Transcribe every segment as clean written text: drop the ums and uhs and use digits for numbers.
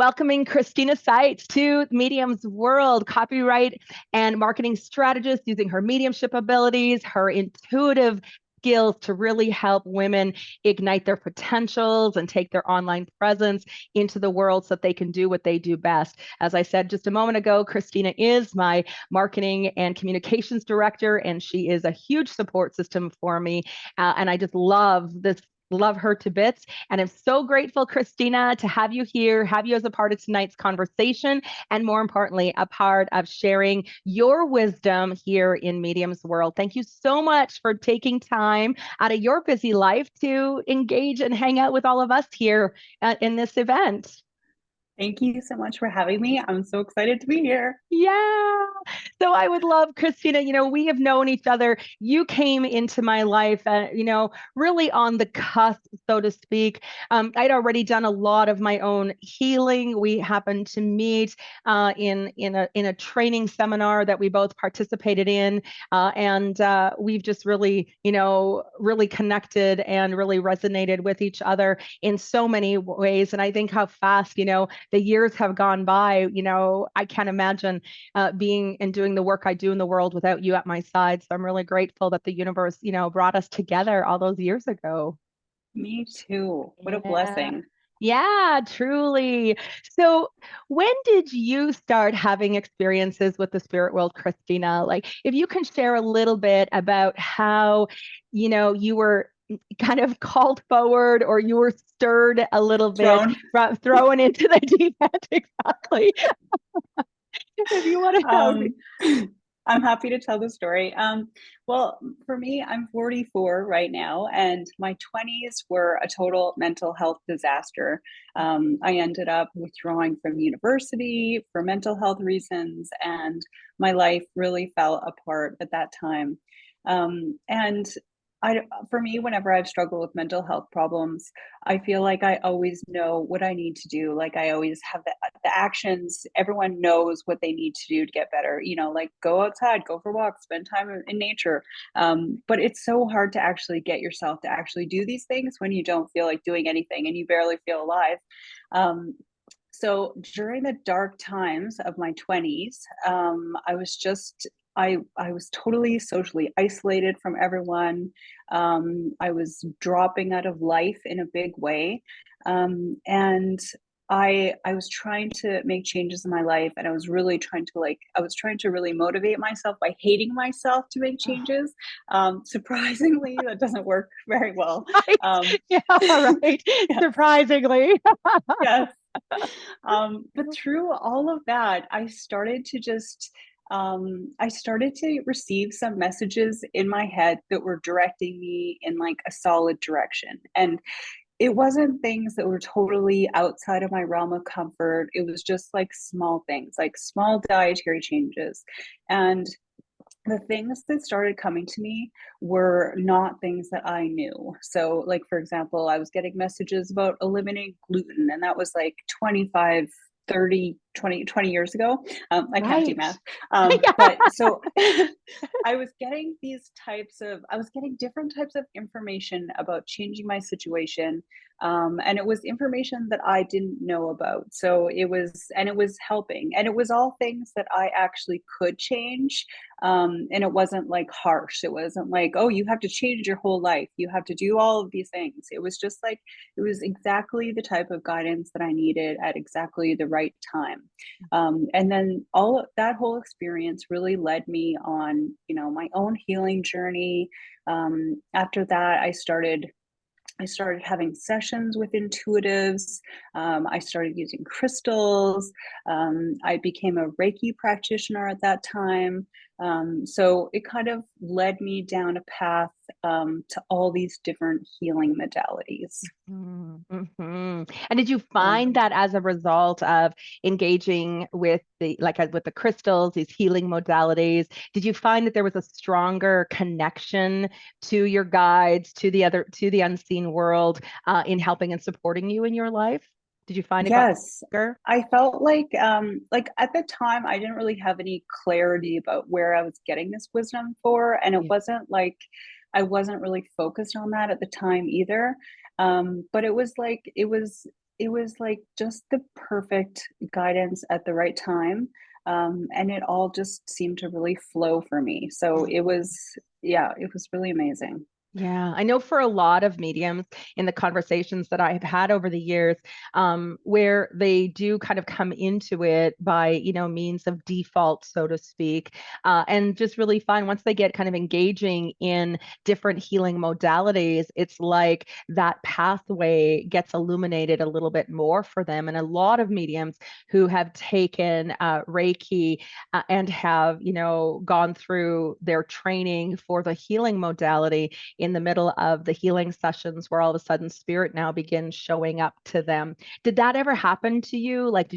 Welcoming Christina Seitz to Medium's World, copyright and marketing strategist using her mediumship abilities, her intuitive skills to really help women ignite their potentials and take their online presence into the world so that they can do what they do best. As I said just a moment ago, Christina is my marketing and communications director, and she is a huge support system for me. And I just love her to bits. And I'm so grateful, Christina, to have you here, have you as a part of tonight's conversation, and more importantly, a part of sharing your wisdom here in Medium's World. Thank you so much for taking time out of your busy life to engage and hang out with all of us here in this event. Thank you so much for having me. I'm so excited to be here. Yeah. So I would love, Christina, we have known each other. You came into my life, really on the cusp, so to speak. I'd already done a lot of my own healing. We happened to meet in a training seminar that we both participated in. And we've just really, really connected and really resonated with each other in so many ways. And I think how fast, the years have gone by. I can't imagine being and doing the work I do in the world without you at my side. So I'm really grateful that the universe, brought us together all those years ago. Me too. What a Yeah. blessing. Yeah, truly. So, when did you start having experiences with the spirit world, Christina? Like, if you can share a little bit about how, you were kind of called forward or you were stirred a little bit, Throne. thrown into the deep end, exactly. If you want to know. Um, I'm happy to tell the story. Well, for me, I'm 44 right now, and my 20s were a total mental health disaster. I ended up withdrawing from university for mental health reasons, and my life really fell apart at that time. And for me, whenever I've struggled with mental health problems, I feel like I always know what I need to do. Like I always have the actions. Everyone knows what they need to do to get better. Like go outside, go for walks, spend time in nature. But it's so hard to actually get yourself to actually do these things when you don't feel like doing anything and you barely feel alive. Um, so during the dark times of my 20s, I was totally socially isolated from everyone. I was dropping out of life in a big way. And I was trying to make changes in my life, and I was really trying to really motivate myself by hating myself to make changes. Surprisingly, that doesn't work very well. Right. Um, Yeah, right. yeah, Surprisingly. yes. But through all of that, I started to receive some messages in my head that were directing me in like a solid direction. And it wasn't things that were totally outside of my realm of comfort. It was just like small things, like small dietary changes. And the things that started coming to me were not things that I knew. So, like, for example, I was getting messages about eliminating gluten, and that was like 25, 30, 20 years ago. I can't do Right. math. Yeah. But so I was getting different types of information about changing my situation. And it was information that I didn't know about. So it was helping. And it was all things that I actually could change. And it wasn't like harsh. It wasn't like, oh, you have to change your whole life. You have to do all of these things. It was just like, it was exactly the type of guidance that I needed at exactly the right time. And then all of that whole experience really led me on, my own healing journey. After that, I started having sessions with intuitives. I started using crystals. I became a Reiki practitioner at that time. So it kind of led me down a path to all these different healing modalities. Mm-hmm. And did you Yeah. find that as a result of engaging with with the crystals, these healing modalities, did you find that there was a stronger connection to your guides, to the unseen world, in helping and supporting you in your life? Did you find it got Yes. stronger? I felt like at the time I didn't really have any clarity about where I was getting this wisdom for. And it Yeah. wasn't like I wasn't really focused on that at the time either. But it was it was like just the perfect guidance at the right time. And it all just seemed to really flow for me. So it was, yeah, it was really amazing. Yeah, I know for a lot of mediums in the conversations that I've had over the years, where they do kind of come into it by, means of default, so to speak, and just really find once they get kind of engaging in different healing modalities, it's like that pathway gets illuminated a little bit more for them. And a lot of mediums who have taken Reiki and have, gone through their training for the healing modality in the middle of the healing sessions where all of a sudden spirit now begins showing up to them. Did that ever happen to you? Like,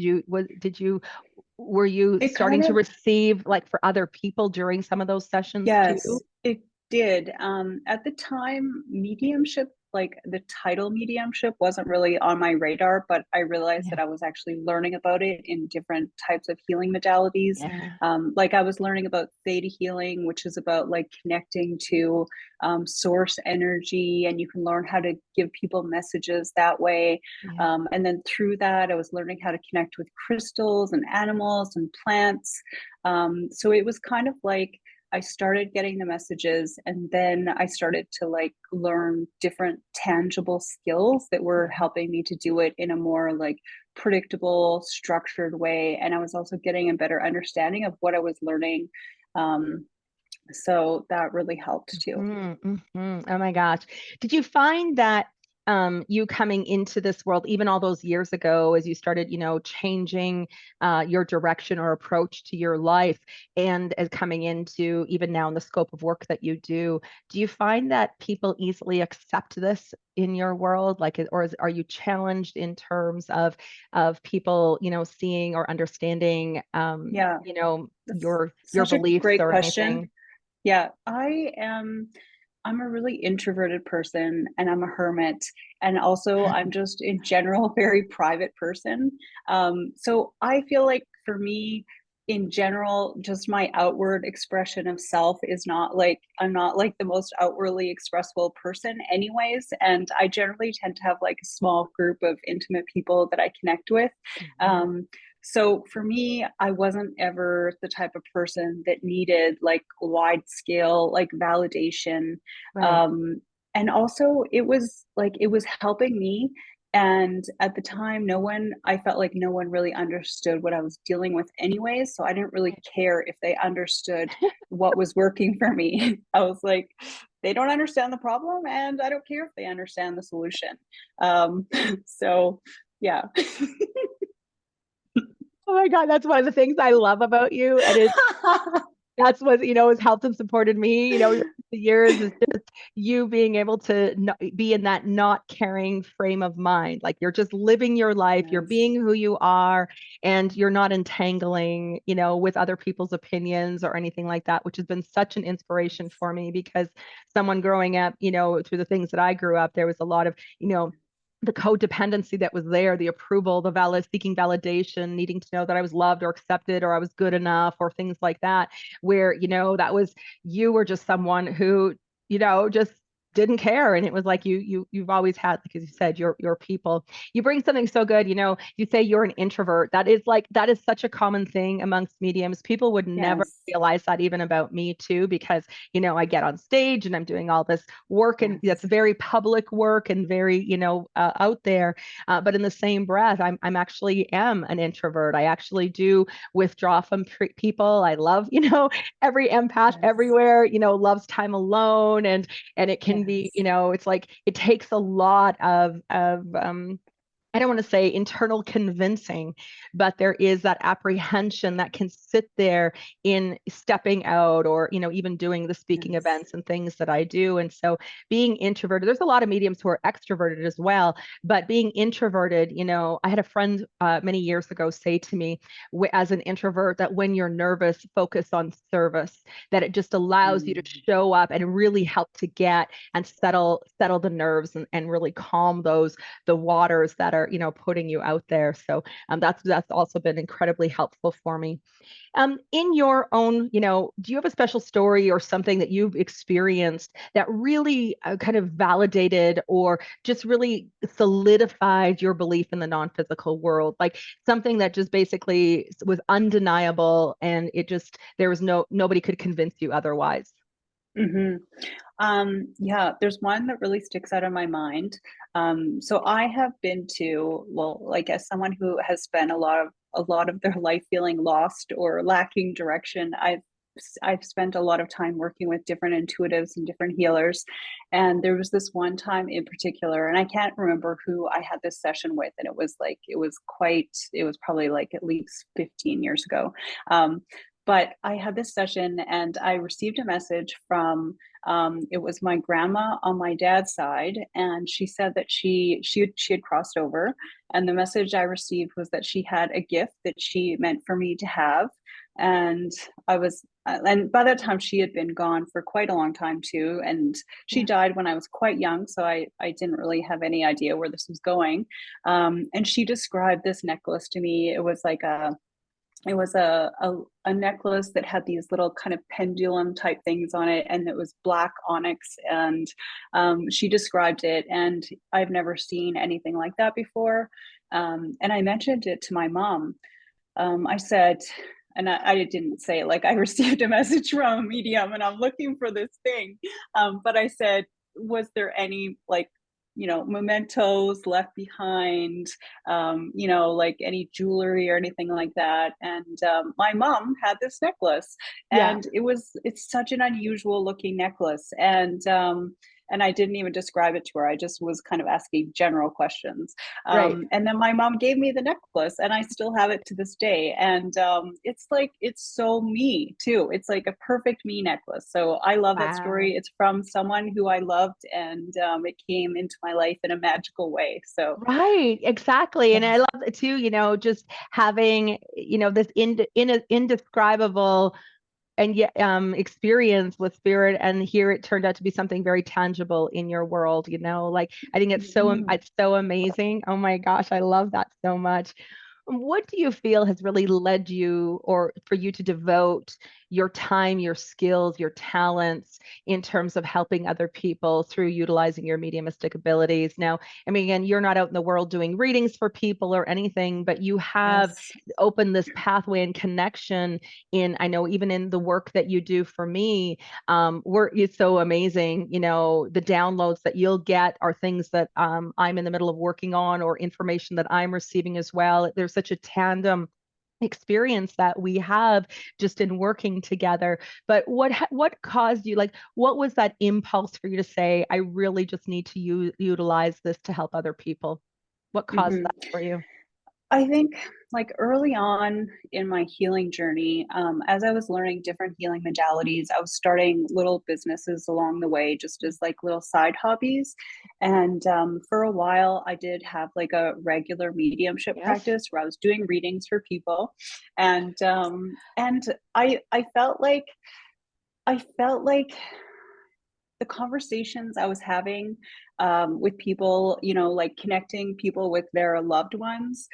were you It starting kind to of, receive like for other people during some of those sessions too? yes, it did. At the time, mediumship, like the title mediumship, wasn't really on my radar, but I realized Yeah. that I was actually learning about it in different types of healing modalities. Yeah. Like I was learning about theta healing, which is about like connecting to source energy, and you can learn how to give people messages that way. Yeah. And then through that, I was learning how to connect with crystals and animals and plants. So it was kind of like I started getting the messages, and then I started to like learn different tangible skills that were helping me to do it in a more like predictable, structured way. And I was also getting a better understanding of what I was learning. Um, so that really helped too. Oh my gosh. Did you find that you coming into this world, even all those years ago, as you started, changing your direction or approach to your life, and as coming into even now in the scope of work that you do you find that people easily accept this in your world? Like, are you challenged in terms of people, seeing or understanding, Yeah, that's your such a beliefs great or question. anything? Yeah, I'm a really introverted person and I'm a hermit. And also, I'm just in general a very private person. So I feel like for me, in general, just my outward expression of self is not like, I'm not like the most outwardly expressible person, anyways. And I generally tend to have like a small group of intimate people that I connect with. Mhm. Um, so for me, I wasn't ever the type of person that needed like wide scale, like validation. Right. Um, and also it was helping me. And at the time, I felt like no one really understood what I was dealing with anyways. So I didn't really care if they understood what was working for me. I was like, they don't understand the problem, and I don't care if they understand the solution. Um, so yeah. Oh my God, that's one of the things I love about you. And that's what, has helped and supported me, the years is just you being able to be in that not caring frame of mind. Like you're just living your life, you're Yes. being who you are, and you're not entangling, with other people's opinions or anything like that, which has been such an inspiration for me because someone growing up, through the things that I grew up, there was a lot of, the codependency that was there, the approval, the seeking validation, needing to know that I was loved or accepted or I was good enough or things like that, where, that was, you were just someone who, just didn't care. And it was like you've always had, like as you said, your people. You bring something so good, you say you're an introvert. That is such a common thing amongst mediums. People would never Yes. realize that even about me too, because I get on stage and I'm doing all this work and that's Yes. very public work and very out there, but in the same breath I'm actually am an introvert. I actually do withdraw from people. I love every empath Yes. everywhere loves time alone, and it can be Yes. it's like it takes a lot of I don't want to say internal convincing, but there is that apprehension that can sit there in stepping out or, even doing the speaking Yes. events and things that I do. And so being introverted, there's a lot of mediums who are extroverted as well, but being introverted, I had a friend many years ago say to me, as an introvert, that when you're nervous, focus on service, that it just allows you to Mm. show up and really help to get and settle the nerves and really calm the waters that they're, putting you out there. So that's also been incredibly helpful for me. In your own, do you have a special story or something that you've experienced that really kind of validated or just really solidified your belief in the non-physical world? Like something that just basically was undeniable and there was nobody could convince you otherwise. Hmm. Yeah, there's one that really sticks out in my mind. So I have been to, well, like as someone who has spent a lot of their life feeling lost or lacking direction, I've spent a lot of time working with different intuitives and different healers. And there was this one time in particular, and I can't remember who I had this session with, and it was probably like at least 15 years ago. But I had this session and I received a message from it was my grandma on my dad's side, and she said that she had crossed over, and the message I received was that she had a gift that she meant for me to have, and and by that time she had been gone for quite a long time too, and she Yeah. died when I was quite young, so I didn't really have any idea where this was going, and she described this necklace to me. It was a necklace that had these little kind of pendulum type things on it, and it was black onyx. And she described it, and I've never seen anything like that before. And I mentioned it to my mom. I said, and I didn't say like I received a message from a medium and I'm looking for this thing. But I said, was there any like mementos left behind, like any jewelry or anything like that. And my mom had this necklace, Yeah. and it's such an unusual looking necklace. And I didn't even describe it to her. I just was kind of asking general questions. Right. And then my mom gave me the necklace, and I still have it to this day. And it's so me too. It's like a perfect me necklace. So I love that Wow. story. It's from someone who I loved, and it came into my life in a magical way. So Right, exactly. And I yes. love it too, just having, this indescribable and yet experience with spirit, and here it turned out to be something very tangible in your world, like I think Mhm. it's so amazing. Oh my gosh, I love that so much. What do you feel has really led you or for you to devote your time, your skills, your talents in terms of helping other people through utilizing your mediumistic abilities? Now, I mean, again, you're not out in the world doing readings for people or anything, but you have Yes. opened this pathway and connection I know even in the work that you do for me, work is so amazing. The downloads that you'll get are things that I'm in the middle of working on or information that I'm receiving as well. There's such a tandem experience that we have just in working together. But what caused you, like, what was that impulse for you to say, I really just need to utilize this to help other people? What caused Mhm. that for you? I think like early on in my healing journey, as I was learning different healing modalities, I was starting little businesses along the way, just as like little side hobbies. And for a while, I did have like a regular mediumship Yes. practice where I was doing readings for people, and I felt like the conversations I was having with people, like connecting people with their loved ones,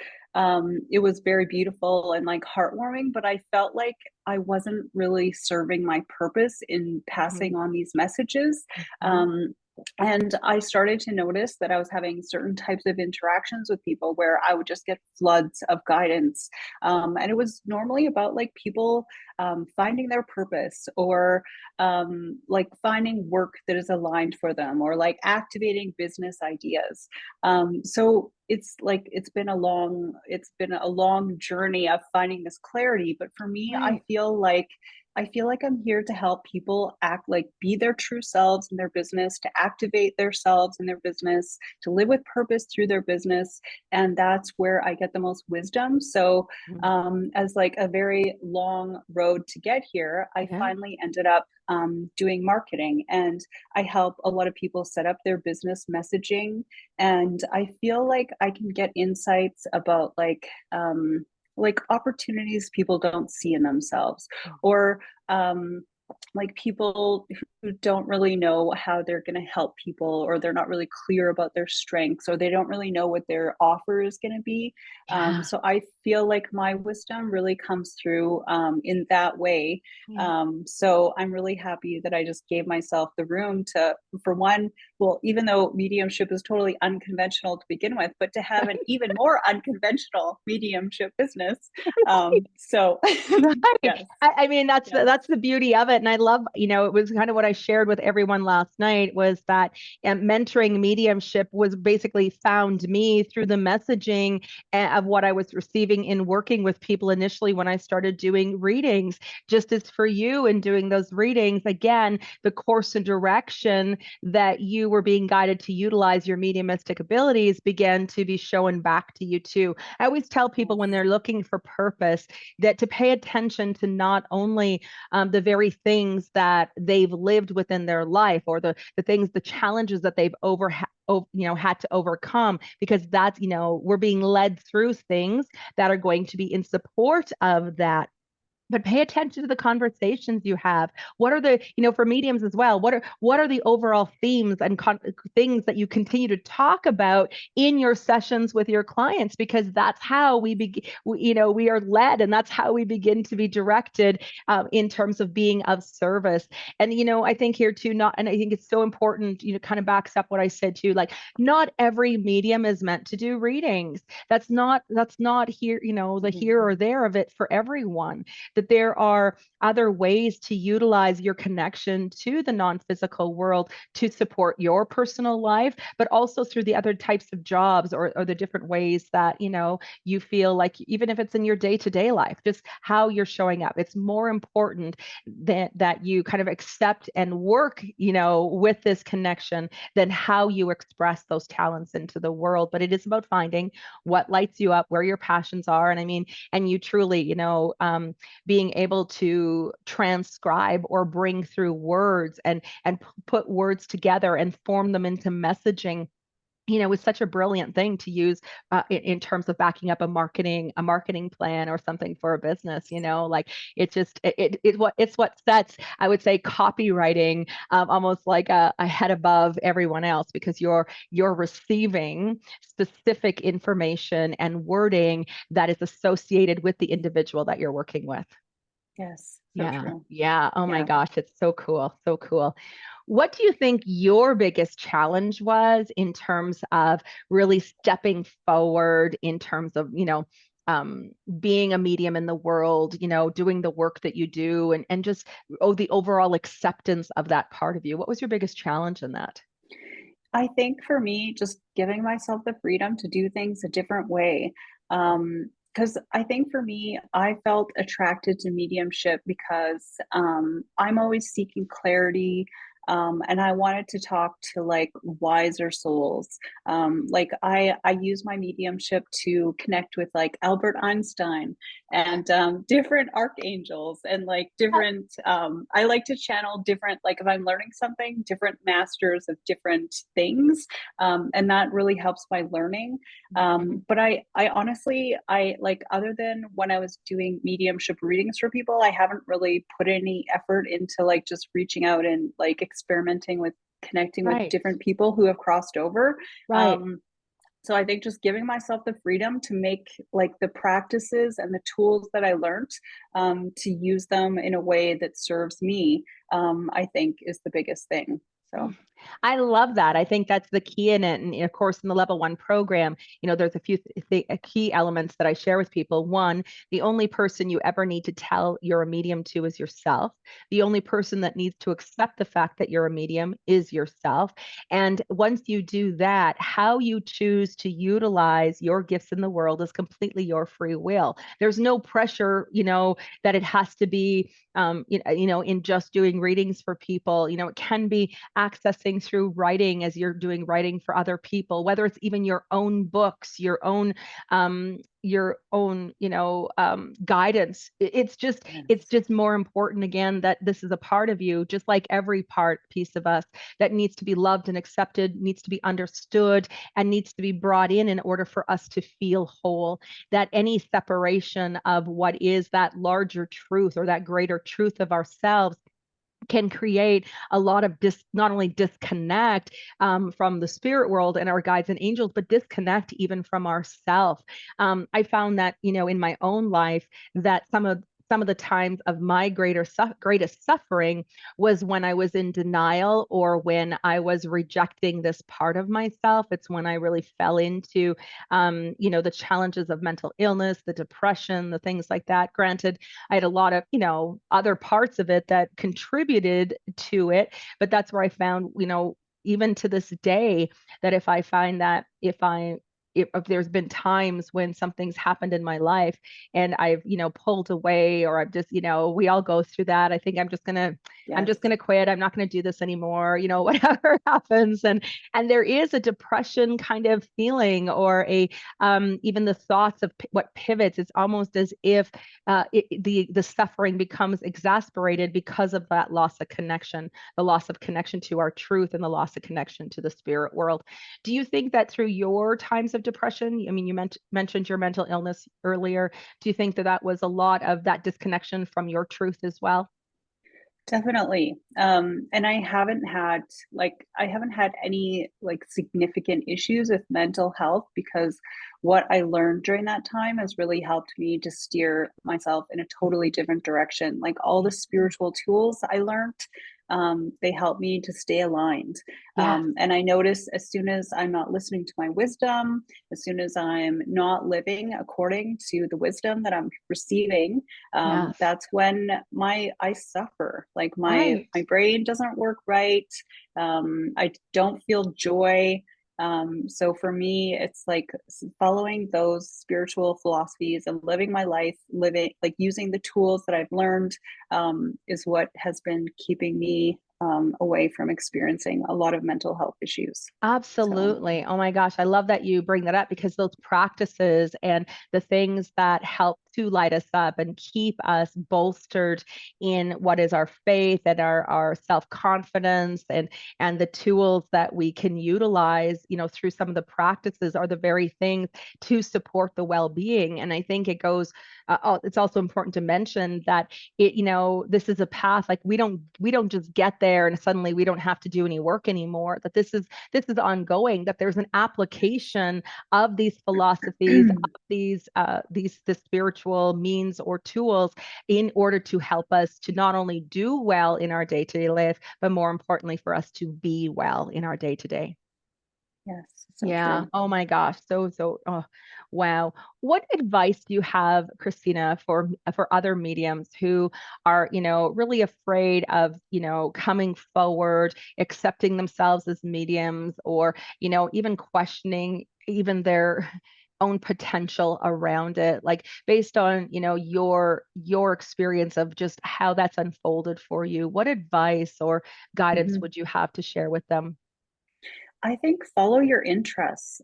it was very beautiful and like heartwarming, but I felt like I wasn't really serving my purpose in Mhm. passing on these messages. Mhm. Um, and I started to notice that I was having certain types of interactions with people where I would just get floods of guidance. And it was normally about like people finding their purpose, or like finding work that is aligned for them, or like activating business ideas. So it's been a long journey of finding this clarity. But for me, I Right. feel like I'm here to help people act like be their true selves in their business, to activate themselves in their business, to live with purpose through their business. And that's where I get the most wisdom. So Mhm. as like a very long road to get here, I Yeah. finally ended up doing marketing, and I help a lot of people set up their business messaging. And I feel like I can get insights about like opportunities people don't see in themselves, or like people who don't really know how they're going to help people, or they're not really clear about their strengths, or they don't really know what their offer is going to be. Yeah. So I feel like my wisdom really comes through in that way. Yeah. So I'm really happy that I just gave myself the room to, for one, well, even though mediumship is totally unconventional to begin with, but to have an even more unconventional mediumship business. So Right. yes, I mean, yes. that's the beauty of it. And I love, it was kind of what I shared with everyone last night was that mentoring mediumship was basically found me through the messaging of what I was receiving in working with people initially when I started doing readings. Just as for you in doing those readings, again, the course and direction that you were being guided to utilize your mediumistic abilities began to be shown back to you too. I always tell people when Yes. they're looking for purpose, that to pay attention to not only the very things that they've lived within their life, or the things, the challenges that they've had to overcome, because that's, we're being led through things that are going to be in support of that, but pay attention to the conversations you have. What are the, for mediums as well, what are the overall themes and things that you continue to talk about in your sessions with your clients? Because that's how we begin, we are led, and that's how we begin to be directed in terms of being of service. And I think here too, not, and I think it's so important, kind of backs up what I said too, like not every medium is meant to do readings. That's not here, the here or Mhm. there of it for everyone, that there are other ways to utilize your connection to the non-physical world to support your personal life, but also through the other types of jobs, or the different ways that, you feel like, even if it's in your day-to-day life, just how you're showing up. It's more important that you kind of accept and work, with this connection than how you express those talents into the world. But it is about finding what lights you up, where your passions are. And I mean, and you truly, being able to transcribe or bring through words, and put words together and form them into messaging, is such a brilliant thing to use in terms of backing up a marketing plan or something for a business. Like it's just it's what sets, I would say, copywriting almost like a head above everyone else, because you're receiving specific information and wording that is associated with the individual that you're working with. Yes, so Yeah. true. Yeah. Oh my Yeah. gosh, it's so cool. So cool. What do you think your biggest challenge was in terms of really stepping forward in terms of, being a medium in the world, doing the work that you do, and just the overall acceptance of that part of you? What was your biggest challenge in that? I think for me, just giving myself the freedom to do things a different way. Because I think for me, I felt attracted to mediumship because I'm always seeking clarity. And I wanted to talk to like wiser souls. Like I use my mediumship to connect with like Albert Einstein and different archangels, and like different I like to channel different, like if I'm learning something, different masters of different things, and that really helps my learning. Mhm. But I honestly, I like, other than when I was doing mediumship readings for people, I haven't really put any effort into like just reaching out and like experimenting with connecting with Right, different people who have crossed over. right. um, so I think just giving myself the freedom to make like the practices and the tools that I learned, to use them in a way that serves me, I think is the biggest thing. So I love that. I think that's the key in it. And of course, in the level one program, there's a few key elements that I share with people. One, the only person you ever need to tell you're a medium to is yourself. The only person that needs to accept the fact that you're a medium is yourself. And once you do that, how you choose to utilize your gifts in the world is completely your free will. There's no pressure, that it has to be, in just doing readings for people. It can be accessing through writing as you're doing writing for other people, whether it's even your own books, your own guidance. It's just more important, again, that this is a part of you, just like every piece of us, that needs to be loved and accepted, needs to be understood, and needs to be brought in order for us to feel whole. That any separation of what is that larger truth or that greater truth of ourselves can create a lot of not only disconnect from the spirit world and our guides and angels, but disconnect even from ourself. I found that, in my own life, that some of the times of my greatest suffering was when I was in denial, or when I was rejecting this part of myself. It's when I really fell into, the challenges of mental illness, the depression, the things like that. Granted, I had a lot of, other parts of it that contributed to it, but that's where I found, even to this day, that if I find that if there's been times when something's happened in my life and I've, pulled away, or I've just, we all go through that. I think I'm just Yes. gonna quit. I'm not gonna do this anymore, whatever happens. And there is a depression kind of feeling, or even the thoughts of what pivots. It's almost as if the suffering becomes exasperated because of that loss of connection, the loss of connection to our truth, and the loss of connection to the spirit world. Do you think that through your times of depression, I mean, you mentioned your mental illness earlier, do you think that that was a lot of that disconnection from your truth as well? Definitely. And I haven't had any like significant issues with mental health, because what I learned during that time has really helped me to steer myself in a totally different direction. Like all the spiritual tools I learned, they help me to stay aligned. Yeah. And I notice as soon as I'm not listening to my wisdom, as soon as I'm not living according to the wisdom that I'm receiving, Yes. that's when I suffer. Like Right. my brain doesn't work right. I don't feel joy. So for me, it's like following those spiritual philosophies and living my life, living like using the tools that I've learned, is what has been keeping me away from experiencing a lot of mental health issues. So, Absolutely. Oh my gosh, I love that you bring that up, because those practices and the things that help to light us up and keep us bolstered in what is our faith and our self-confidence, and the tools that we can utilize, through some of the practices, are the very things to support the well-being. And I think it's also important to mention that this is a path. Like we don't just get there and suddenly we don't have to do any work anymore. That this is ongoing, that there's an application of these philosophies, of these the spiritual means or tools, in order to help us to not only do well in our day-to-day life, but more importantly, for us to be well in our day-to-day. yes, so Yeah. true. Oh my gosh. Oh, wow. What advice do you have, Christina, for other mediums who are, really afraid of, coming forward, accepting themselves as mediums, or, even questioning even their own potential around it, like based on, your experience of just how that's unfolded for you? What advice or guidance Mhm. would you have to share with them? I think follow your interests.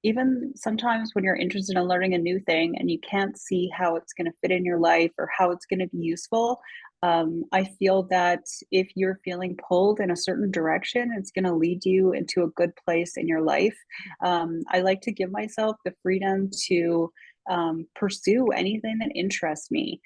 Even sometimes when you're interested in learning a new thing and you can't see how it's going to fit in your life or how it's going to be useful, I feel that if you're feeling pulled in a certain direction, it's going to lead you into a good place in your life. I like to give myself the freedom to pursue anything that interests me,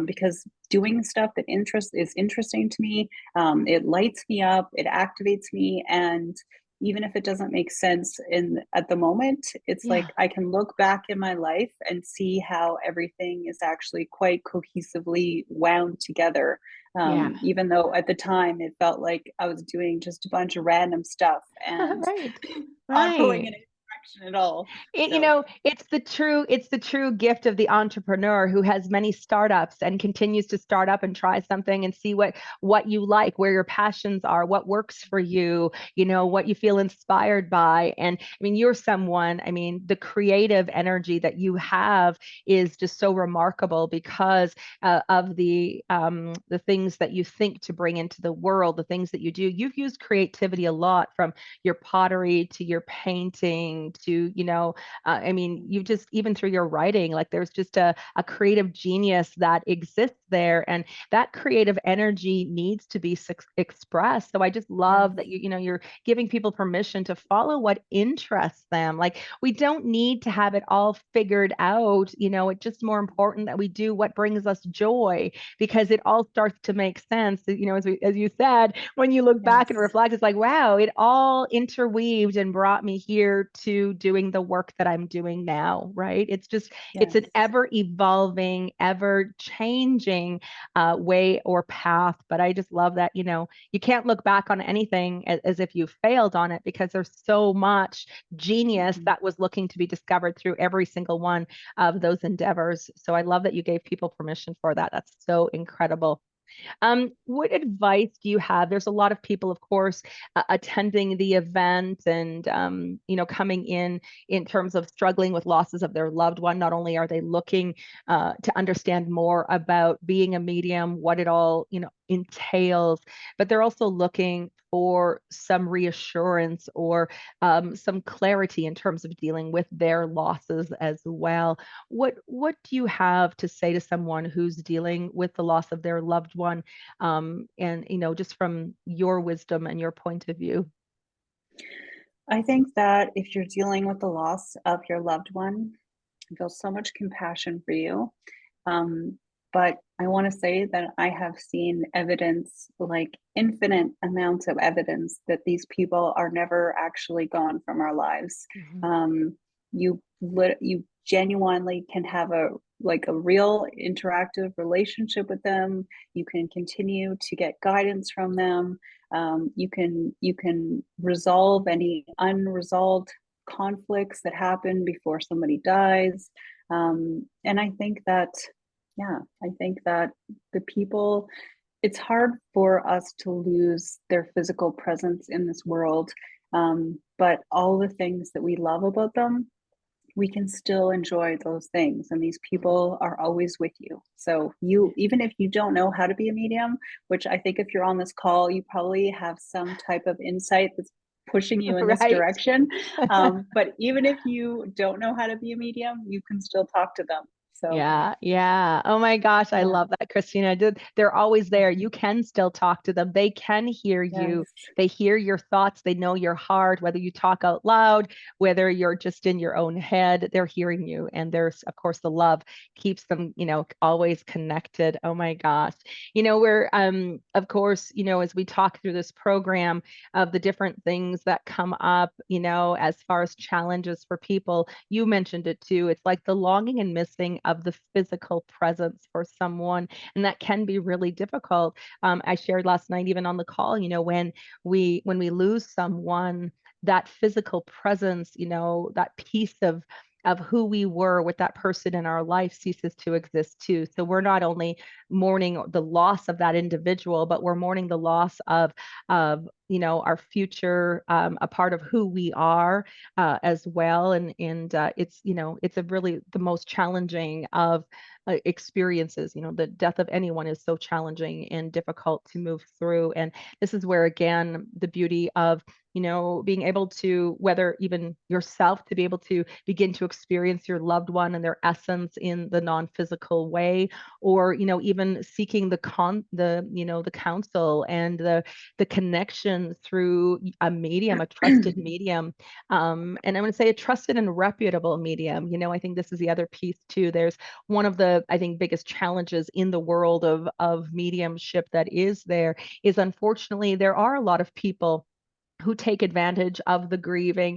because doing stuff that is interesting to me, it lights me up, it activates me, and even if it doesn't make sense in at the moment, it's like Yeah. I can look back in my life and see how everything is actually quite cohesively wound together. Yeah. Even though at the time it felt like I was doing just a bunch of random stuff and Right. not going in Right. any direction at all. It, So, it's the true gift of the entrepreneur who has many startups and continues to start up and try something and see what you like, where your passions are, what works for you, what you feel inspired by. And I mean, you're someone, I mean, the creative energy that you have is just so remarkable, because of the things that you think to bring into the world, the things that you do. You've used creativity a lot, from your pottery to your painting to, I mean, you just, even through your writing, like there's just a creative genius that exists there. And that creative energy needs to be expressed. So I just love that Yes. you're giving people permission to follow what interests them. Like we don't need to have it all figured out. It's just more important that we do what brings us joy, because it all starts to make sense. As you said, when you look back and Yes. reflect, it's like, wow, it all interweaved and brought me here to doing the work that I'm doing now, right? It's an Yes. ever evolving, ever changing way or path. But I just love that, you can't look back on anything as if you failed on it, because there's so much genius Mhm. that was looking to be discovered through every single one of those endeavors. So I love that you gave people permission for that. That's so incredible. What advice do you have? There's a lot of people, of course, attending the event and coming in terms of struggling with losses of their loved one. Not only are they looking to understand more about being a medium, what it all entails, but they're also looking for some reassurance or some clarity in terms of dealing with their losses as well. What do you have to say to someone who's dealing with the loss of their loved one, and just from your wisdom and your point of view? I think that if you're dealing with the loss of your loved one, I feel so much compassion for you. Um, but I want to say that I have seen evidence, like infinite amounts of evidence, that these people are never actually gone from our lives. Mhm. You genuinely can have a real interactive relationship with them. You can continue to get guidance from them. You can resolve any unresolved conflicts that happen before somebody dies. And I think that, yeah, I think that the people, it's hard for us to lose their physical presence in this world. But all the things that we love about them, we can still enjoy those things. And these people are always with you. So even if you don't know how to be a medium, which I think if you're on this call, you probably have some type of insight that's pushing you in this Right. direction. But even if you don't know how to be a medium, you can still talk to them. So Yeah, yeah. Oh my gosh, I yeah. love that, Christina. They're always there. Mhm. You can still talk to them. They can hear you. Yes. They hear your thoughts. They know your heart, whether you talk out loud, whether you're just in your own head, they're hearing you. And there's, of course, the love keeps them, always connected. Oh my gosh. We're of course, as we talk through this program of the different things that come up, as far as challenges for people, you mentioned it too. It's like the longing and missing of the physical presence for someone, and that can be really difficult. I shared last night, even on the call, when we lose someone, that physical presence, that piece of who we were with that person in our life ceases to exist too. So we're not only mourning the loss of that individual, but we're mourning the loss of our future, a part of who we are as well. And it's a really the most challenging of experiences. The death of anyone is so challenging and difficult to move through. And this is where, again, the beauty of being able to, whether even yourself, to be able to begin to experience your loved one and their essence in the non-physical way, or even seeking the counsel and the connection through a medium, a trusted medium, and I'm going to say a trusted and reputable medium. I think this is the other piece too. There's one of the, I think, biggest challenges in the world of mediumship that is there is, unfortunately, there are a lot of people who take advantage of the grieving,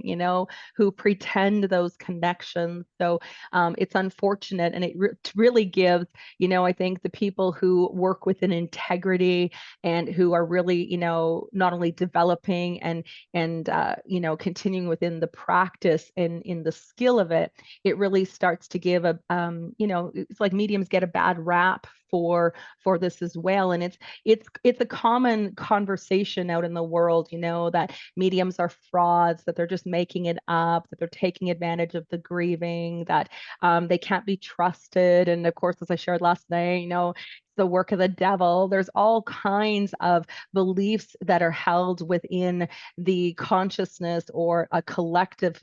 who pretend those connections. So it's unfortunate, and it really gives, I think the people who work with an integrity and who are really, not only developing and continuing within the practice and in the skill of it, it really starts to give it's like mediums get a bad rap for this as well. And it's a common conversation out in the world, that mediums are frauds, that they're just making it up, that they're taking advantage of the grieving, that they can't be trusted. And of course, as I shared last night, the work of the devil. There's all kinds of beliefs that are held within the consciousness or a collective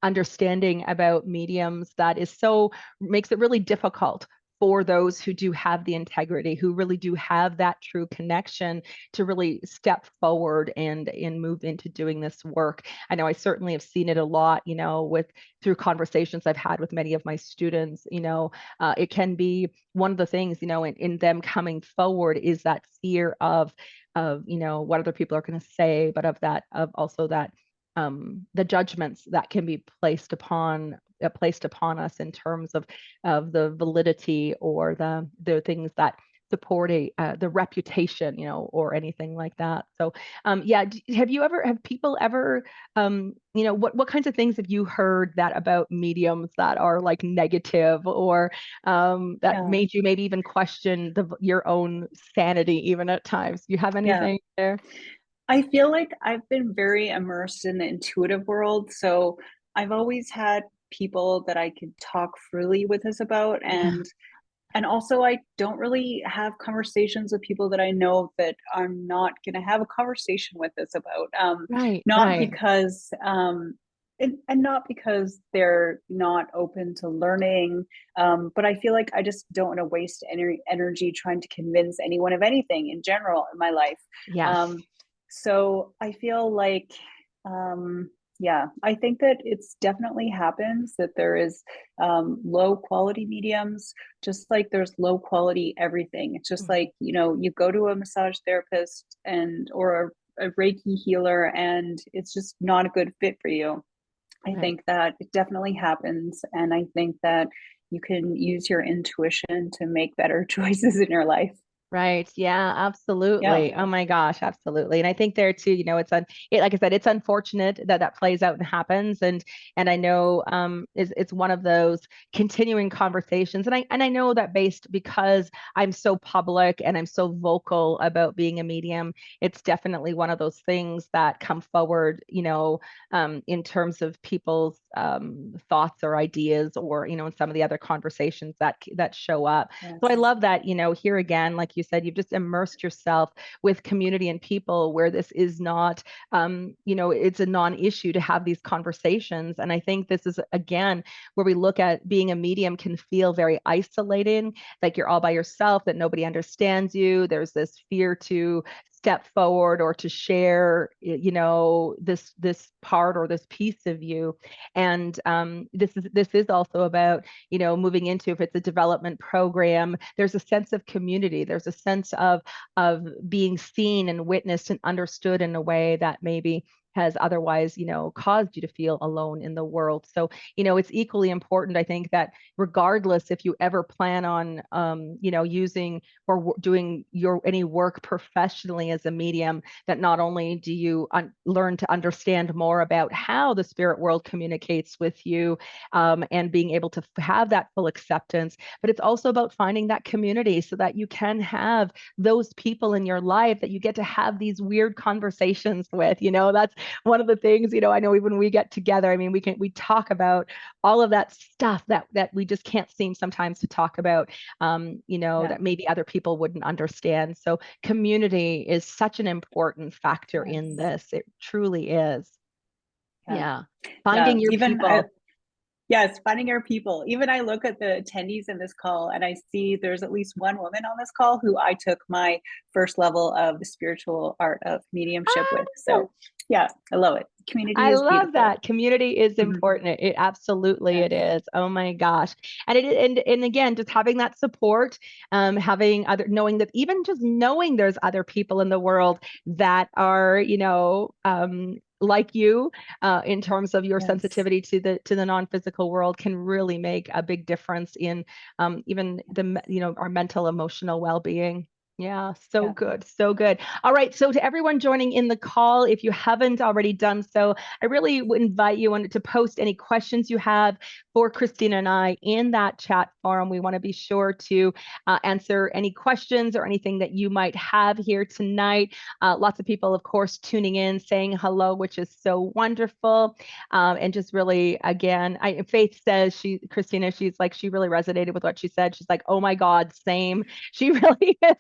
understanding about mediums that makes it really difficult for those who do have the integrity, who really do have that true connection, to really step forward and move into doing this work. I know I certainly have seen it a lot, through conversations I've had with many of my students. It can be one of the things, in them coming forward, is that fear of what other people are going to say, but of also that the judgments that can be placed upon us in terms of the validity or the things that support the reputation, or anything like that. So yeah, have people ever what kinds of things have you heard that about mediums that are like negative, or that Yeah. made you maybe even question your own sanity even at times? Do you have Yeah. anything there? I feel like I've been very immersed in the intuitive world. So I've always had people that I could talk freely with us about. Yeah. And also I don't really have conversations with people that I know that I'm not going to have a conversation with us about. Right, Not right. because and not because they're not open to learning, but I feel like I just don't want to waste any energy trying to convince anyone of anything in general in my life. Yes. Um, so I feel like, um, yeah, I think that it's definitely happens that there is low quality mediums, just like there's low quality everything. It's just like, you go to a massage therapist or a Reiki healer, and it's just not a good fit for you. I Right. think that it definitely happens. And I think that you can use your intuition to make better choices in your life. Right. Yeah, Yeah. absolutely. Oh my gosh, absolutely. And I think there too, like I said, it's unfortunate that that plays out and happens. And I know it's one of those continuing conversations. And I know that because I'm so public and I'm so vocal about being a medium, it's definitely one of those things that come forward, in terms of people's thoughts or ideas, or, in some of the other conversations that show up. So I Yes. love that, here again, like you said, you've just immersed yourself with community and people where this is not, it's a non-issue to have these conversations. And I think this is, again, where we look at being a medium can feel very isolating, like you're all by yourself, that nobody understands you. There's this fear to step forward or to share, this part or this piece of you. And this is also about, moving into, if it's a development program, there's a sense of community. There's a sense of being seen and witnessed and understood in a way that maybe has otherwise, caused you to feel alone in the world. So, it's equally important, I think, that regardless if you ever plan on, using or doing any work professionally as a medium, that not only do you learn to understand more about how the spirit world communicates with you, and being able to have that full acceptance, but it's also about finding that community so that you can have those people in your life that you get to have these weird conversations with. That's one of the things, I know even when we get together, I mean, we talk about all of that stuff that we just can't seem sometimes to talk about, Yeah. that maybe other people wouldn't understand. So community is such an important factor in Yes. this. It truly is. Yeah. Yeah. Yeah. Finding your people. Yes, finding our people. Even I look at the attendees in this call and I see there's at least one woman on this call who I took my first level of the spiritual art of mediumship with. Ah, So yeah, I love it. Community I is love beautiful. that. Community is Mhm. important. It absolutely it Yes. is. Oh my gosh. And again, just having that support, having knowing that, even just knowing there's other people in the world that are, like you, in terms of your Yes. sensitivity to the non-physical world, can really make a big difference in, even our mental, emotional well-being. Yeah, so Yeah. good, so good. All right, so to everyone joining in the call, if you haven't already done so, I really would invite you to post any questions you have for Christina and I in that chat forum. We want to be sure to answer any questions or anything that you might have here tonight. Lots of people, of course, tuning in, saying hello, which is so wonderful. And just really, again, Faith says Christina, she's like, she really resonated with what she said. She's like, oh my God, same. She really is.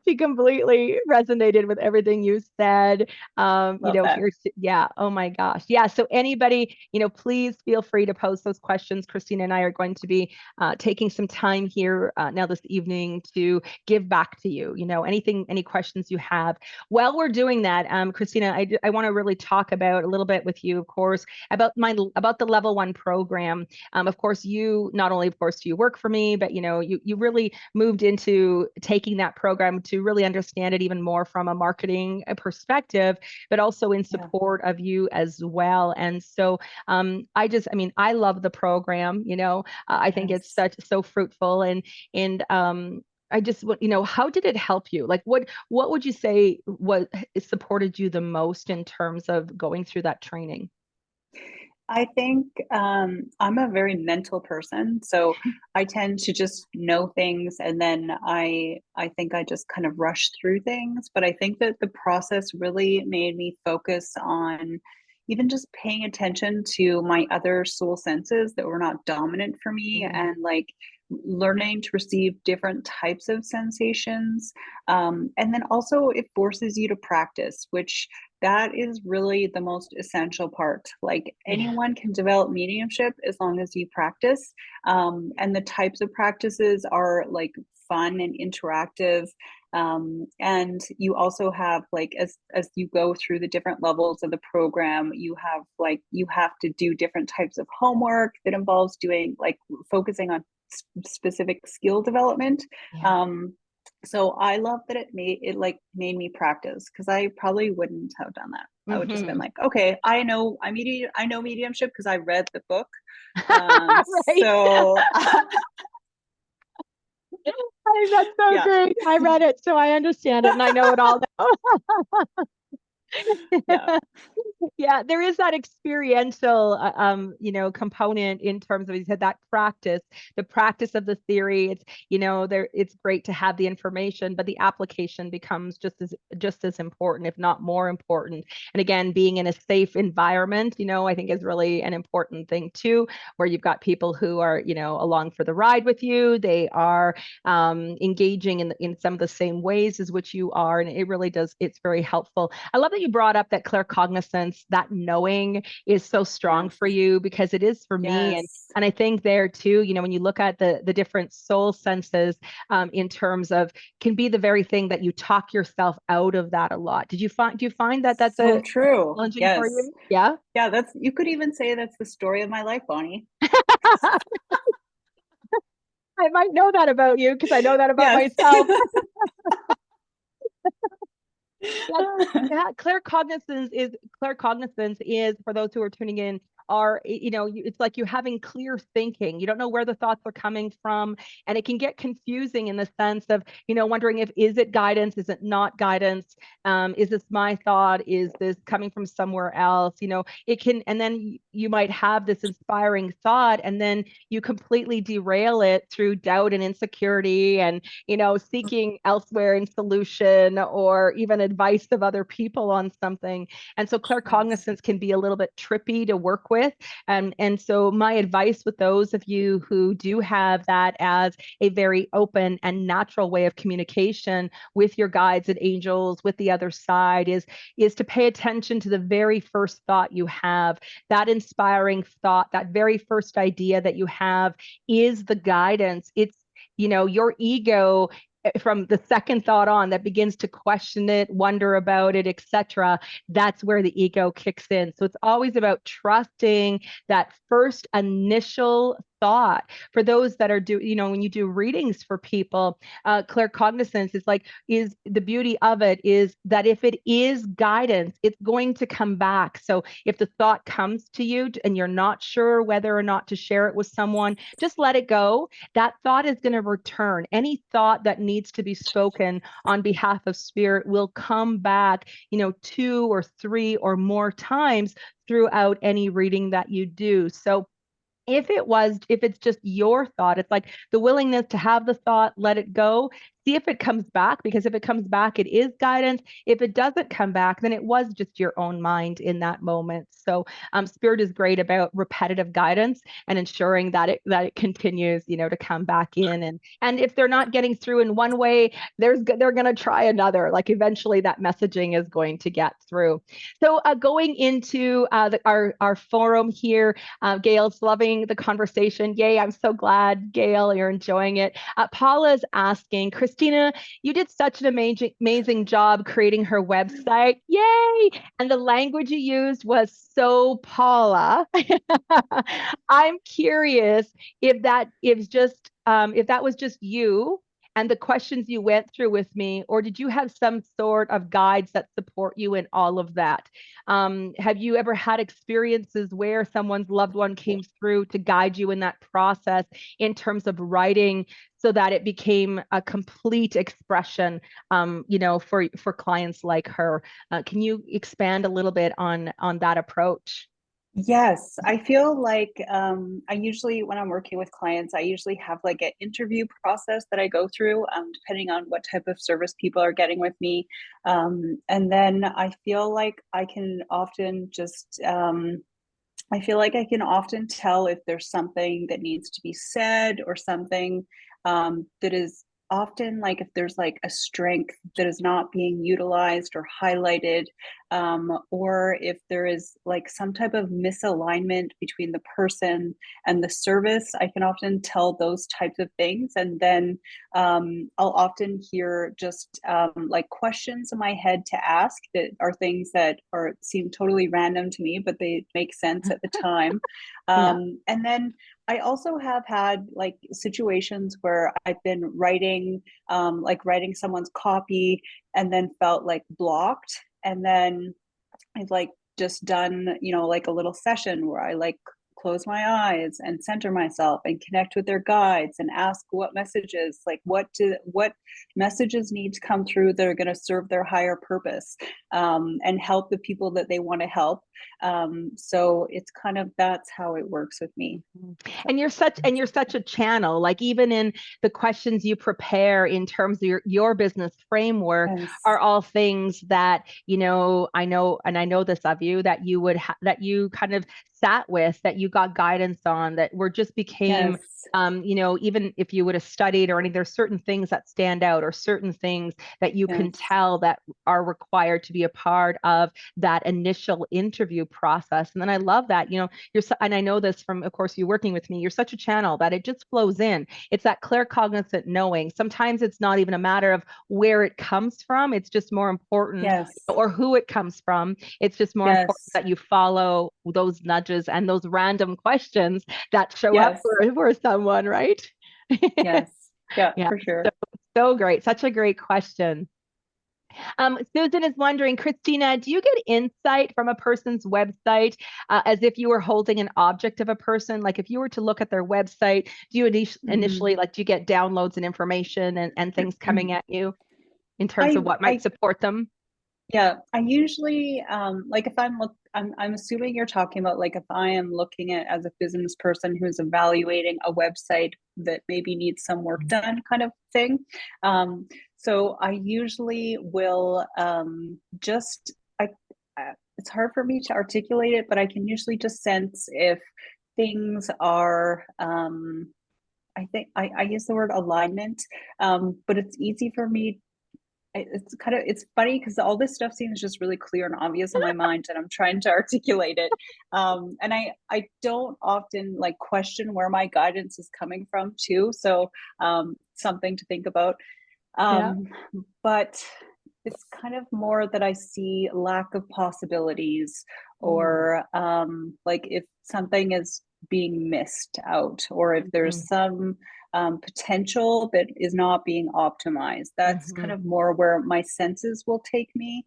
She completely resonated with everything you said. Love that. Yeah, oh my gosh. Yeah, so anybody, please feel free to post those questions. Christina and I are going to be taking some time here now this evening to give back to you, any questions you have. While we're doing that, Christina, I want to really talk about a little bit with you, of course, about the level 1 program. Of course, you not only, of course, do you work for me, but you really moved into taking that program to really understand it even more from a marketing perspective, but also in Yeah. support of you as well. And so I love the program. I think it's Yes. so fruitful, and I just want, how did it help you? Like, what would you say what supported you the most in terms of going through that training? I think I'm a very mental person, so I tend to just know things, and then I think I just kind of rush through things. But I think that the process really made me focus on even just paying attention to my other soul senses that were not dominant for me, Mm. and like learning to receive different types of sensations. And then also it forces you to practice, which that is really the most essential part. Like Yeah. anyone can develop mediumship as long as you practice. And the types of practices are like fun and interactive. And you also have like as you go through the different levels of the program, you have to do different types of homework that involves doing like focusing on specific skill development. Yeah. Um, so I love that it made me practice because I probably wouldn't have done that. I would just been Hmm. like, okay, I know mediumship because I read the book. Right. So I think that's so yeah, great. I read it, so I understand it and I know it all now. yeah, Yeah, there is that experiential, component in terms of, you said, that the practice of the theory. It's great to have the information, but the application becomes just as important, if not more important. And again, being in a safe environment, I think is really an important thing too, where you've got people who are, along for the ride with you. They are engaging in some of the same ways as which you are, and it really does. It's very helpful. I love that you brought up that claircognizance, that knowing is so strong yes, for you, because it is for me. And yes, and I think there too, when you look at the different soul senses, in terms of, can be the very thing that you talk yourself out of that a lot. Do you find that that's so a true. challenging for Yes, you? Yeah. yeah. That's you could even say that's the story of my life, Bonnie. I might know that about you because I know that about Yes. myself. Yeah, yeah. Claircognizance is, for those who are tuning in, it's like you having clear thinking. You don't know where the thoughts are coming from, and it can get confusing in the sense of, wondering, if is it guidance, is it not guidance, is this my thought, is this coming from somewhere else? It can, and then you might have this inspiring thought, and then you completely derail it through doubt and insecurity, and seeking elsewhere in solution, or even advice of other people on something. And so Yes. claircognizance can be a little bit trippy to work with. And so my advice with those of you who do have that as a very open and natural way of communication with your guides and angels, with the other side, is to pay attention to the very first thought you have. That inspiring thought, that very first idea that you have, is the guidance. It's, your ego, from the second thought on, that begins to question it, wonder about it, etc. That's where the ego kicks in. So it's always about trusting that first initial thought. For those that are when you do readings for people, claircognizance is like, is the beauty of it is that if it is guidance, it's going to come back. So if the thought comes to you and you're not sure whether or not to share it with someone, just let it go. That thought is going to return. Any thought that needs to be spoken on behalf of spirit will come back, 2 or 3 or more times throughout any reading that you do. So if it's just your thought, it's like the willingness to have the thought, let it go, see if it comes back, because if it comes back, it is guidance. If it doesn't come back, then it was just your own mind in that moment. So spirit is great about repetitive guidance and ensuring that it continues, to come back in. And if they're not getting through in one way, they're going to try another. Like eventually that messaging is going to get through. So going into our forum here, Gail's loving the conversation. Yay, I'm so glad, Gail, you're enjoying it. Paula's asking, Christina, you did such an amazing job creating her website. Yay! And the language you used was so Paula. I'm curious if that was just you and the questions you went through with me, or did you have some sort of guides that support you in all of that? Have you ever had experiences where someone's loved one came through to guide you in that process in terms of writing so that it became a complete expression, for clients like her? Can you expand a little bit on that approach? Yes, I feel like I usually, when I'm working with clients, I usually have like an interview process that I go through, depending on what type of service people are getting with me. And then I feel like I feel like I can often tell if there's something that needs to be said, or something that is often like, if there's like a strength that is not being utilized or highlighted, or if there is like some type of misalignment between the person and the service. I can often tell those types of things. And then I'll often hear just like questions in my head to ask that are things that seem totally random to me, but they make sense at the time. Yeah. And then I also have had like situations where I've been writing, like writing someone's copy, and then felt like blocked. And then I've like just done, like a little session where I like close my eyes and center myself and connect with their guides and ask what messages, like what messages need to come through that are going to serve their higher purpose, and help the people that they want to help. So it's kind of, that's how it works with me. And you're such a channel, like even in the questions you prepare in terms of your business framework Yes. are all things that, I know this of you, that that you kind of sat with, that you got guidance on, that were just became, Yes. even if you would have studied or any, there's certain things that stand out, or certain things that you can Yes. tell that are required to be a part of that initial interview process. And then I love that, and I know this from, of course, you working with me, you're such a channel that it just flows in. It's that claircognizant knowing. Sometimes it's not even a matter of where it comes from. It's just more important, Yes. or who it comes from. It's just more important Yes. that you follow those nudges and those random questions that show up Yes. for someone, right? Yes. Yeah, Yeah. for So, sure. so great. Such a great question. Susan is wondering, Christina, do you get insight from a person's website as if you were holding an object of a person? Like if you were to look at their website, do you Mhm. initially, like, do you get downloads and information and things coming at you in terms of what might I support them? Yeah, I usually like if I'm assuming you're talking about like if I am looking at as a business person who's evaluating a website that maybe needs some work done kind of thing. So I usually will just it's hard for me to articulate it, but I can usually just sense if things are I think I use the word alignment, but it's easy for me. It's funny because all this stuff seems just really clear and obvious in my mind, and I'm trying to articulate it. And I don't often like question where my guidance is coming from too. So something to think about. Yeah. Um, but it's kind of more that I see lack of possibilities, Mm. or like if something is being missed out, or if Mhm. there's some potential that is not being optimized. That's kind Mhm. of more where my senses will take me,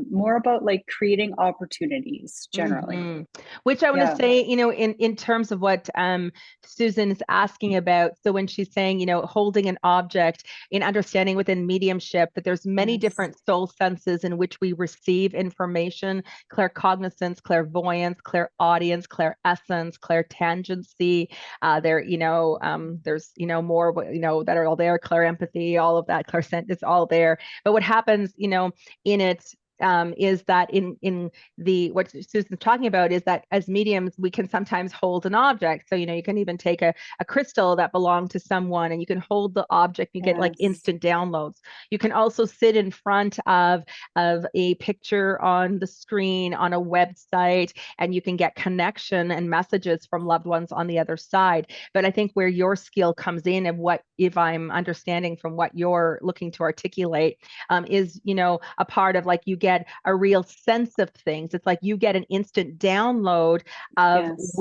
more about like creating opportunities generally. hmm Which I want to Yeah. say, in terms of what Susan is asking about. So when she's saying, holding an object, in understanding within mediumship that there's many Yes. different soul senses in which we receive information: claircognizance, clairvoyance, clairaudience, clairessence, clairtangency. There's more that are all there: clairempathy, all of that, clairsent is all there. But what happens, in it, is that in the what Susan's talking about is that as mediums, we can sometimes hold an object. So, you can even take a crystal that belonged to someone and you can hold the object, you get like Yes. instant downloads. You can also sit in front of a picture on the screen on a website and you can get connection and messages from loved ones on the other side. But I think where your skill comes in, and what, if I'm understanding from what you're looking to articulate, is, a part of like you get a real sense of things. It's like you get an instant download of Yes.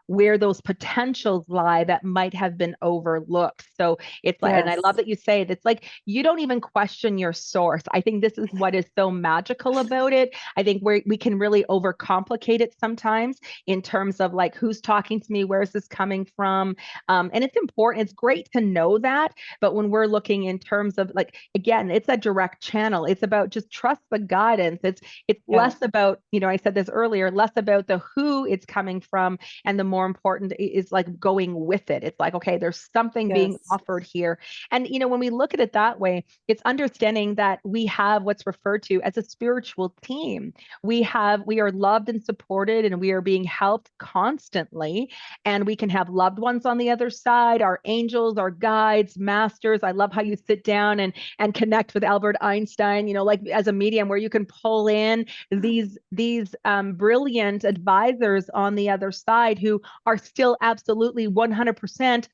where those potentials lie that might have been overlooked. So it's like, and I love Yes. that you say it, it's like you don't even question your source. I think this is what is so magical about it. I think we can really overcomplicate it sometimes in terms of like who's talking to me, where is this coming from? And it's important. It's great to know that. But when we're looking in terms of like, again, it's a direct channel. It's about just trust the guidance. It's Yeah. less about, I said this earlier, less about the who it's coming from, and the more important is like going with it. It's like, okay, there's something being Yes. offered here. And when we look at it that way, it's understanding that we have what's referred to as a spiritual team. We are loved and supported, and we are being helped constantly. And we can have loved ones on the other side, our angels, our guides, masters. I love how you sit down and connect with Albert Einstein, like as a medium, where you can pull in these brilliant advisors on the other side who are still absolutely 100%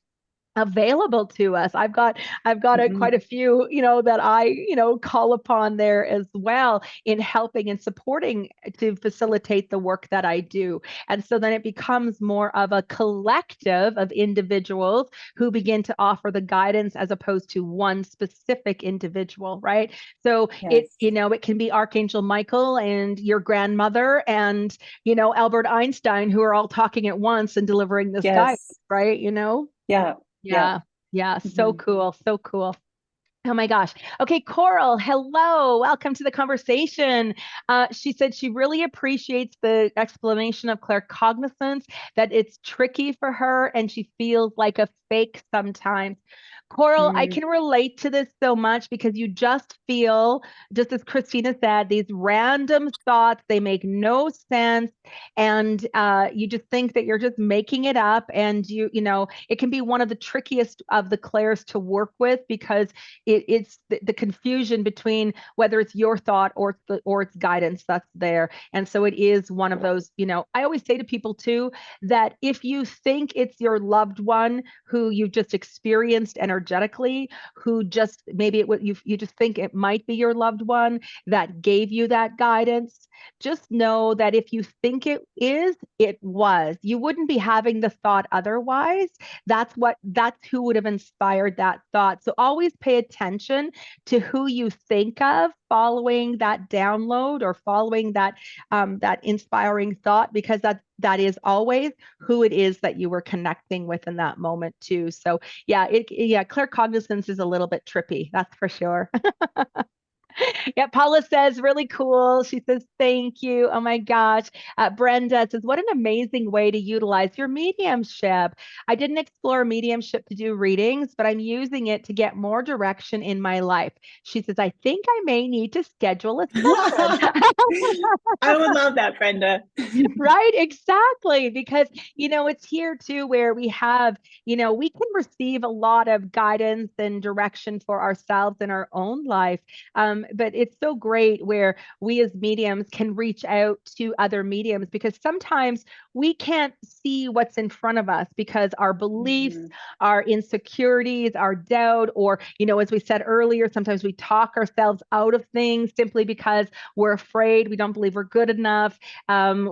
available to us. I've got Hmm. quite a few, that I, call upon there as well in helping and supporting to facilitate the work that I do. And so then it becomes more of a collective of individuals who begin to offer the guidance as opposed to one specific individual, right? So Yes. it can be Archangel Michael and your grandmother and, Albert Einstein, who are all talking at once and delivering this guidance, Yes. right? Yeah. Yeah. Yeah. Yeah. So Hmm. cool. So cool. Oh my gosh. Okay, Coral, hello. Welcome to the conversation. She said she really appreciates the explanation of claircognizance, that it's tricky for her and she feels like a fake sometimes. Coral, I Mm. can relate to this so much because you just feel, just as Christina said, these random thoughts, they make no sense. And you just think that you're just making it up. And it can be one of the trickiest of the clairs to work with because it's the confusion between whether it's your thought or it's guidance that's there. And so it is one of those, I always say to people too, that if you think it's your loved one who you just experienced energetically, who just maybe you just think it might be your loved one that gave you that guidance, just know that if you think it is, it was. You wouldn't be having the thought otherwise. That's who would have inspired that thought. So always pay attention to who you think of following that download or following that inspiring thought, because that is always who it is that you were connecting with in that moment too. So yeah, claircognizance is a little bit trippy, that's for sure. Yeah, Paula says, really cool. She says, thank you. Oh my gosh. Brenda says, what an amazing way to utilize your mediumship. I didn't explore mediumship to do readings, but I'm using it to get more direction in my life. She says, I think I may need to schedule a session. I would love that, Brenda. Right, exactly. Because, it's here too where we can receive a lot of guidance and direction for ourselves in our own life. but it's so great where we as mediums can reach out to other mediums, because sometimes we can't see what's in front of us because our beliefs, Mhm. our insecurities, our doubt, or, as we said earlier, sometimes we talk ourselves out of things simply because we're afraid, we don't believe we're good enough,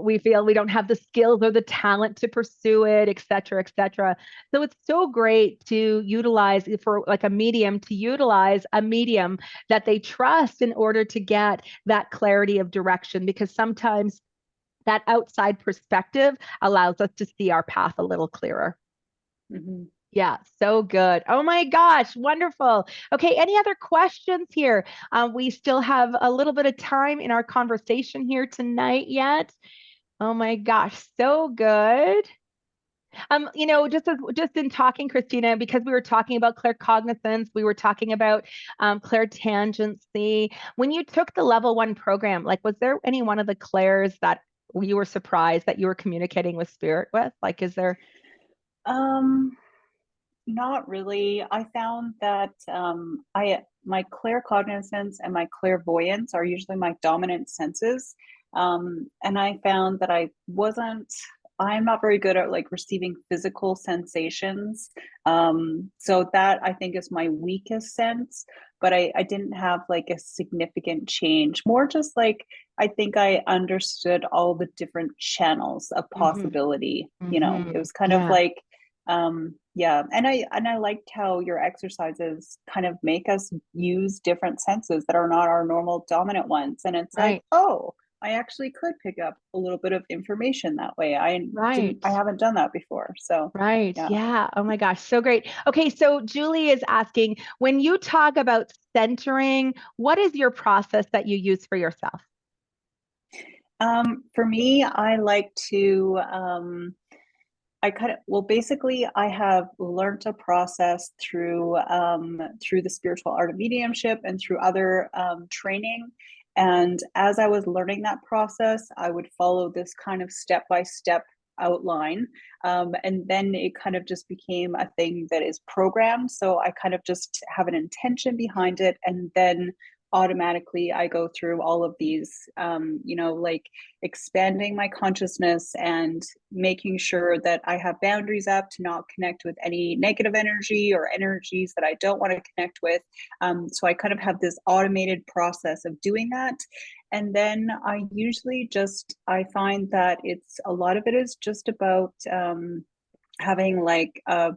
we feel we don't have the skills or the talent to pursue it, et cetera, et cetera. So it's so great to utilize, for like a medium, to utilize a medium that they trust in order to get that clarity of direction, because sometimes that outside perspective allows us to see our path a little clearer. Mhm. Yeah, so good. Oh my gosh, wonderful. Okay, any other questions here? We still have a little bit of time in our conversation here tonight yet. Oh my gosh, so good. Just in talking, Christina, because we were talking about claircognizance, we were talking about clairtangency. When you took the level 1 program, like, was there any one of the clairs that you were surprised that you were communicating with spirit with? Like, is there? Um, Not really. I found that I my claircognizance and my clairvoyance are usually my dominant senses. And I found that I'm not very good at like receiving physical sensations. So that I think is my weakest sense, but I didn't have like a significant change. More just like I think I understood all the different channels of Mm-hmm, possibility. It mm-hmm. was kind of Yeah, like yeah, and I liked how your exercises kind of make us use different senses that are not our normal dominant ones, and it's like, right, oh, I actually could pick up a little bit of information that way. right. I haven't done that before. So Right. yeah. Yeah. Oh my gosh. So great. Okay. So Julie is asking, when you talk about centering, what is your process that you use for yourself? For me, I like to I kind of well basically I have learned a process through the spiritual art of mediumship and through other training. And as I was learning that process, I would follow this kind of step by step outline. And then it kind of just became a thing that is programmed. So I kind of just have an intention behind it, and then automatically I go through all of these, like expanding my consciousness and making sure that I have boundaries up to not connect with any negative energy or energies that I don't want to connect with. So I kind of have this automated process of doing that. And then I find that a lot of it is just about having like a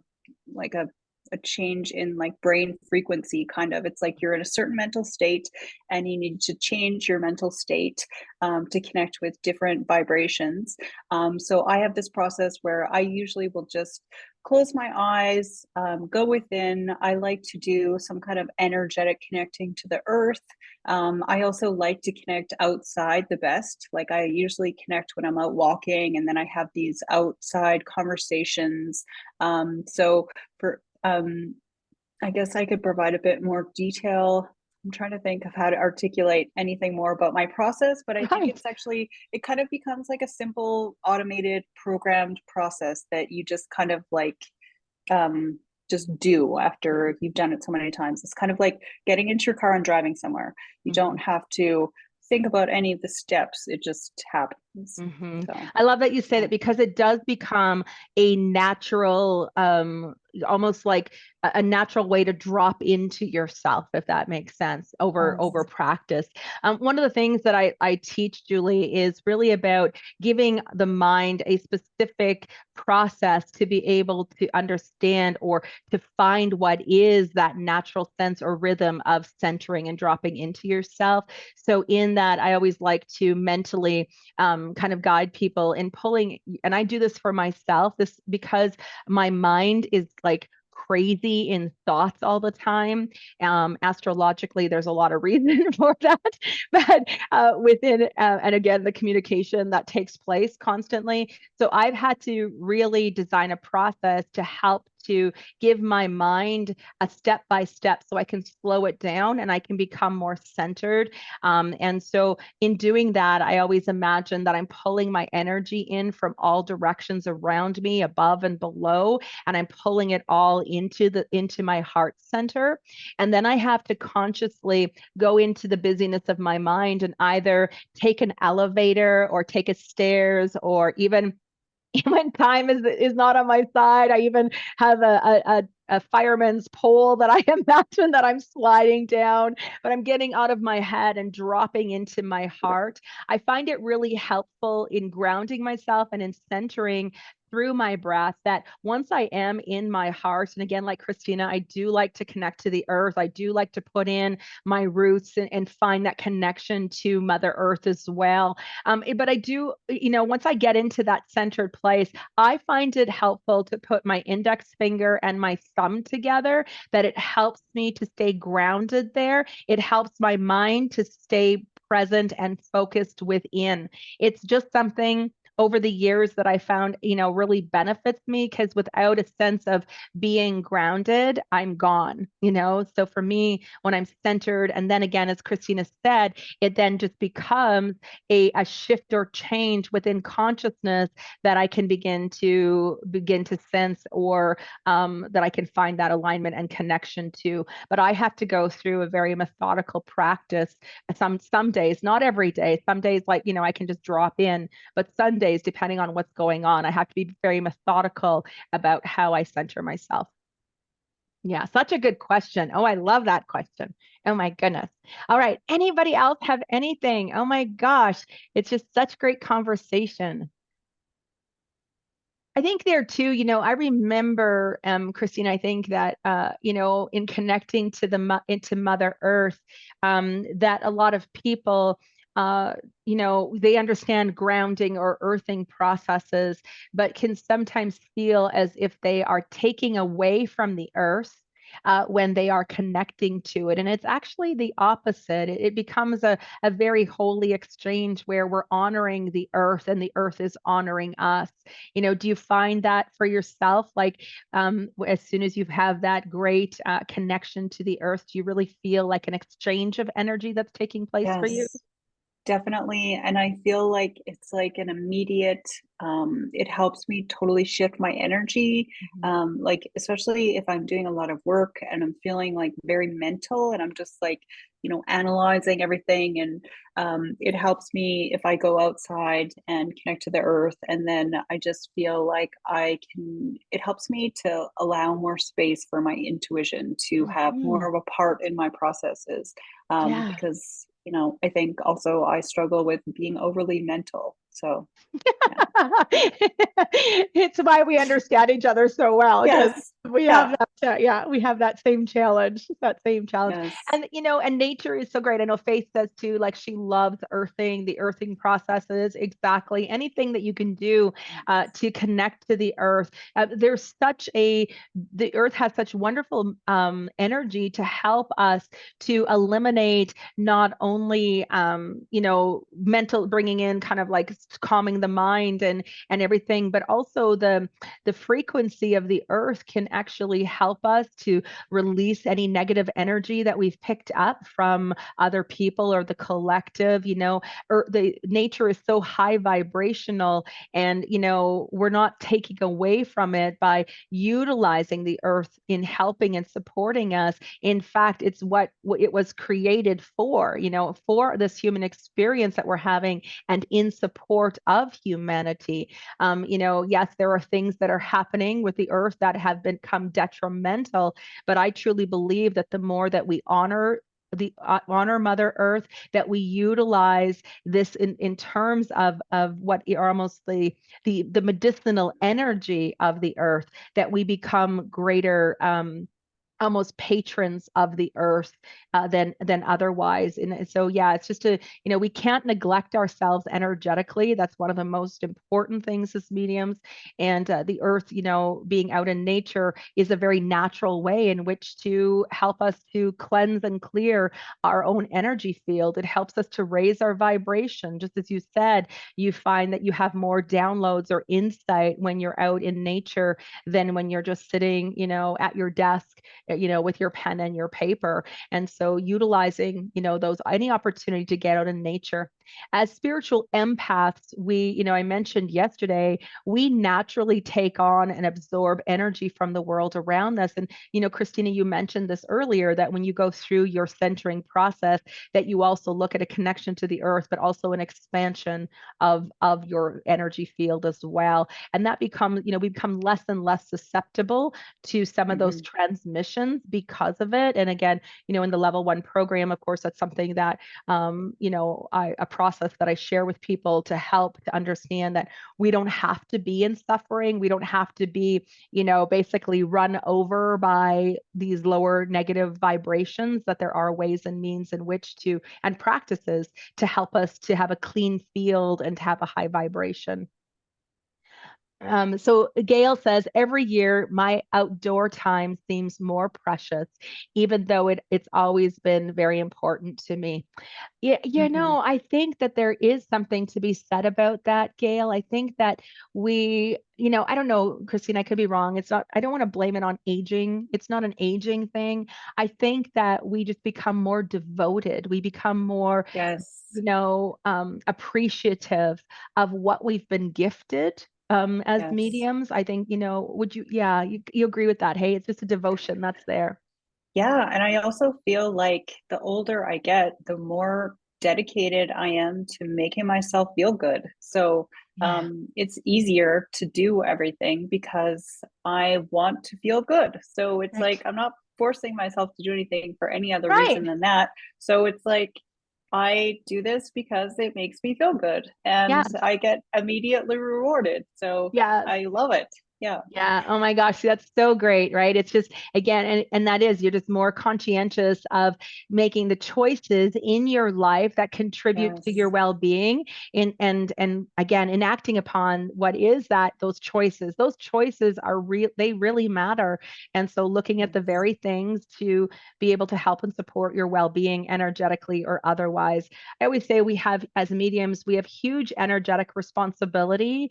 change in like brain frequency. Kind of, it's like you're in a certain mental state and you need to change your mental state to connect with different vibrations. So I have this process where I usually will just close my eyes, go within. I like to do some kind of energetic connecting to the earth. I also like to connect outside the best. Like I usually connect when I'm out walking, and then I have these outside conversations. So for I guess I could provide a bit more detail. I'm trying to think of how to articulate anything more about my process, but I think Right. it kind of becomes like a simple, automated, programmed process that you just kind of like um, just do after you've done it so many times. It's kind of like getting into your car and driving somewhere. You Mm-hmm. don't have to think about any of the steps, it just happens. Hmm. So, I love that you say yeah. that, because it does become a natural, almost like a natural way to drop into yourself, if that makes sense, over Yes. practice. One of the things that I teach, Julie, is really about giving the mind a specific process to be able to understand or to find what is that natural sense or rhythm of centering and dropping into yourself. So in that, I always like to mentally kind of guide people in pulling, and I do this for myself, this because my mind is like crazy in thoughts all the time. Astrologically, there's a lot of reason for that, but within, and again, the communication that takes place constantly. So I've had to really design a process to help to give my mind a step by step so I can slow it down and I can become more centered. And so in doing that, I always imagine that I'm pulling my energy in from all directions around me, above and below, and I'm pulling it all into my heart center. And then I have to consciously go into the busyness of my mind and either take an elevator or take a stairs, or even when time is not on my side, I even have a fireman's pole that I imagine that I'm sliding down, but I'm getting out of my head and dropping into my heart. I find it really helpful in grounding myself and in centering through my breath, that once I am in my heart, and again, like Christina, I do like to connect to the earth. I do like to put in my roots and find that connection to Mother Earth as well. But I do, once I get into that centered place, I find it helpful to put my index finger and my thumb together, that it helps me to stay grounded there. It helps my mind to stay present and focused within. It's just something over the years that I found, really benefits me, because without a sense of being grounded, I'm gone. So for me, when I'm centered, and then again, as Christina said, it then just becomes a shift or change within consciousness that I can begin to sense, or that I can find that alignment and connection to. But I have to go through a very methodical practice. Some days, not every day. Some days, like, I can just drop in, but some days, depending on what's going on, I have to be very methodical about how I center myself. Yeah, such a good question. Oh, I love that question. Oh my goodness. All right. Anybody else have anything? Oh my gosh. It's just such great conversation. I think there too, I remember, Christine, I think that, in connecting to into Mother Earth, that a lot of people, they understand grounding or earthing processes, but can sometimes feel as if they are taking away from the earth. When they are connecting to it. And it's actually the opposite. It becomes a very holy exchange where we're honoring the earth and the earth is honoring us. Do you find that for yourself? Like, as soon as you have that great connection to the earth, do you really feel like an exchange of energy that's taking place for you? Yes. Definitely. And I feel like it's like an immediate, it helps me totally shift my energy. Mhm. Like, especially if I'm doing a lot of work and I'm feeling like very mental and I'm just like, analyzing everything. And it helps me if I go outside and connect to the earth. And then I just feel like it helps me to allow more space for my intuition to have more Mhm. of a part in my processes. Yeah. Because I think also I struggle with being overly mental. So, yeah. It's why we understand each other so well, because Yes. we have Yeah. that, yeah, we have that same challenge. Yes. And nature is so great. I know Faith says too, like she loves the earthing processes. Exactly. Anything that you can do to connect to the earth. The earth has such wonderful energy to help us to eliminate not only mental, bringing in kind of like calming the mind and everything, but also the frequency of the earth can actually help us to release any negative energy that we've picked up from other people or the collective. Or the nature is so high vibrational, and we're not taking away from it by utilizing the earth in helping and supporting us. In fact, it's what it was created for, for this human experience that we're having, and in support of humanity. Yes, there are things that are happening with the earth that have become detrimental, but I truly believe that the more that we honor Mother Earth, that we utilize this in terms of what are almost the medicinal energy of the earth, that we become greater almost patrons of the earth than otherwise. And so, yeah, it's just we can't neglect ourselves energetically. That's one of the most important things as mediums. And the earth, being out in nature is a very natural way in which to help us to cleanse and clear our own energy field. It helps us to raise our vibration. Just as you said, you find that you have more downloads or insight when you're out in nature than when you're just sitting, at your desk, with your pen and your paper. And so utilizing, those, any opportunity to get out in nature. As spiritual empaths, I mentioned yesterday, we naturally take on and absorb energy from the world around us. And, Christina, you mentioned this earlier, that when you go through your centering process, that you also look at a connection to the earth, but also an expansion of your energy field as well. And that becomes, we become less and less susceptible to some of those Mhm. transmissions because of it. And again, in the level 1 program, of course, that's something that, a process that I share with people to help to understand that we don't have to be in suffering. We don't have to be, basically run over by these lower negative vibrations, that there are ways and means in which to, and practices to help us to have a clean field and to have a high vibration. So Gail says, every year my outdoor time seems more precious, even though it's always been very important to me. Yeah, Mhm. I think that there is something to be said about that, Gail. I think that we, I don't know, Christine, I could be wrong. It's not, I don't want to blame it on aging. It's not an aging thing. I think that we just become more devoted. We become more, Yes. appreciative of what we've been gifted as Yes. mediums. I think, would you, yeah, you agree with that? Hey, it's just a devotion that's there. Yeah, and I also feel like the older I get, the more dedicated I am to making myself feel good. So Yeah. it's easier to do everything because I want to feel good. So it's Right. like I'm not forcing myself to do anything for any other reason Right. than that. So it's like I do this because it makes me feel good and Yes. I get immediately rewarded. So Yes. I love it. Yeah. Yeah. Oh my gosh, that's so great, right? It's just again, and that is, you're just more conscientious of making the choices in your life that contribute to your Yes. well-being, and again, enacting upon what is that, those choices. Those choices are real, they really matter. And so looking at the Yes. very things to be able to help and support your well-being energetically or otherwise. I always say we have, as mediums, we have huge energetic responsibility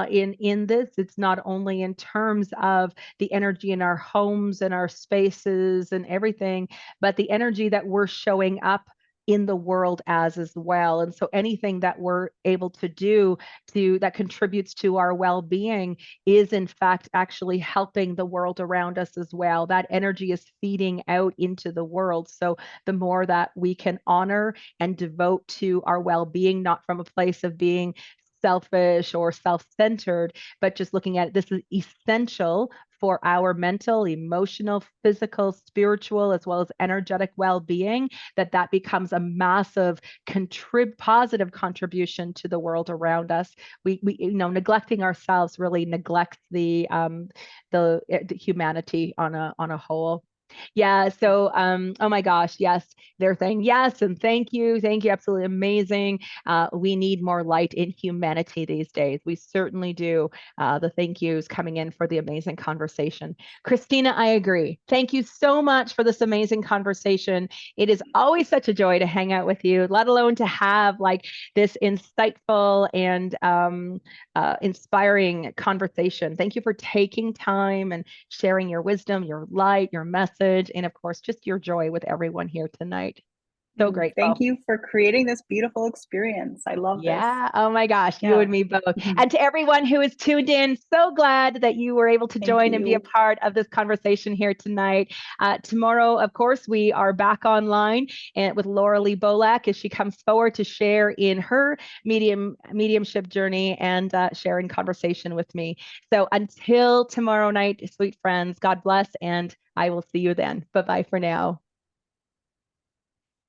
in this. It's not only in terms of the energy in our homes and our spaces and everything, but the energy that we're showing up in the world as well. And so anything that we're able to do to that contributes to our well-being is in fact actually helping the world around us as well. That energy is feeding out into the world. So the more that we can honor and devote to our well-being, not from a place of being selfish or self-centered, but just looking at it, this is essential for our mental, emotional, physical, spiritual, as well as energetic well-being, that becomes a massive positive contribution to the world around us. We neglecting ourselves really neglects the humanity on a whole. Yeah. So, oh my gosh, yes, they're saying yes and thank you, absolutely amazing. We need more light in humanity these days. We certainly do. The thank yous coming in for the amazing conversation. Christina, I agree. Thank you so much for this amazing conversation. It is always such a joy to hang out with you, let alone to have like this insightful and inspiring conversation. Thank you for taking time and sharing your wisdom, your light, your message, and of course, just your joy with everyone here tonight. So Thank grateful. you for creating this beautiful experience. I love this. Yeah. Oh my gosh, you Yeah. and me both. And to everyone who is tuned in, so glad that you were able to Thank join and be a you. part of this conversation here tonight. Tomorrow, of course, we are back online and with Laura Lee Bolak as she comes forward to share in her mediumship journey and share in conversation with me. So until tomorrow night, sweet friends, God bless, and I will see you then. Bye bye for now.